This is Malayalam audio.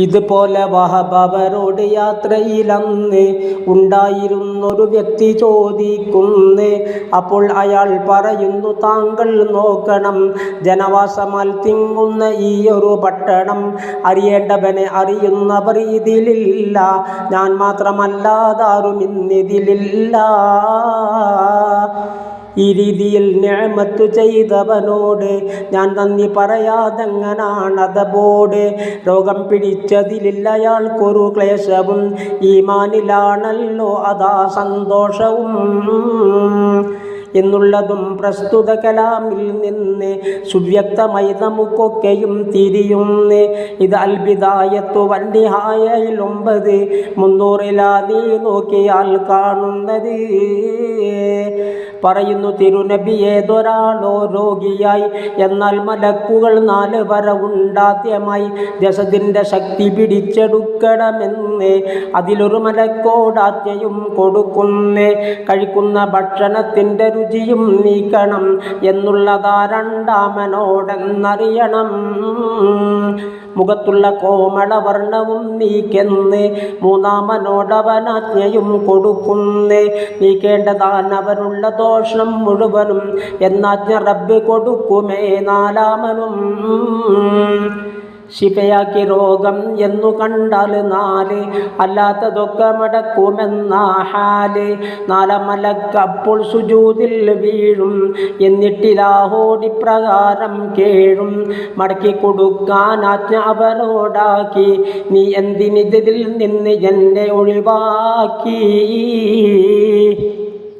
ഇതുപോലെ വഹബ് അവരോട് യാത്രയിലന്ന് ഉണ്ടായിരുന്നൊരു വ്യക്തി ചോദിക്കുന്നു. അപ്പോൾ അയാൾ പറയുന്നു, താങ്കൾ നോക്കണം, ജനവാസമാൽ തിങ്ങുന്ന ഈ ഒരു പട്ടണം അറിയേണ്ടവനെ അറിയുന്നവർ ഇതിലില്ല, ഞാൻ മാത്രമല്ലാതാരും ഇന്നിതിലില്ല. ഈ രീതിയിൽ നിഅമത്ത് ചെയ്തവനോട് ഞാൻ നന്ദി പറയാതെങ്ങനാണതബോട്. രോഗം പിടിച്ചതിലില്ല അയാൾക്കൊരു ക്ലേശവും, ഈമാനിലാണല്ലോ അതാ സന്തോഷവും എന്നുള്ളതും പ്രസ്തുത കലാമിൽ നിന്ന് സുവ്യക്തമായി നമുക്കൊക്കെയും തിരിയുന്നു. ഇത് അൽബിദായത്തു വന്നിഹായയിൽ 9 നീ നോക്കിയാൽ കാണുന്നത്. പറയുന്നു, തിരുനബി ഏതൊരാളോ രോഗിയായി, എന്നാൽ മലക്കുകൾ 4 വര ഉണ്ടാദ്യമായി ജസദിൻ്റെ ശക്തി പിടിച്ചെടുക്കണമെന്ന് അതിലൊരു മലക്കോടാജ്ഞയും കൊടുക്കുന്നേ. കഴിക്കുന്ന ഭക്ഷണത്തിൻ്റെ രുചിയും നീക്കണം എന്നുള്ളതാ രണ്ടാമനോടെന്നറിയണം. മുഖത്തുള്ള കോമളവർണ്ണവും നീക്കെന്ന് മൂന്നാമനോടവനാജ്ഞയും കൊടുക്കുന്നേ. നീക്കേണ്ടതാനവനുള്ള ദോഷം മുഴുവനും എന്നാജ്ഞ റബ്ബ് കൊടുക്കുമേ നാലാമനും. ശിഫയാക്കി രോഗം എന്നു കണ്ടാൽ 4, അല്ലാത്തതൊക്കെ മടക്കുമെന്ന ഹാല്. 4 മലക്കപ്പോൾ സുജൂദിൽ വീഴും, എന്നിട്ടിലാഹോടി പ്രകാരം കേഴും. മടക്കി കൊടുക്കാൻ ആജ്ഞ അവരോടാക്കി, നീ എന്തിനിതിൽ നിന്ന് എന്നെ ഒഴിവാക്കി.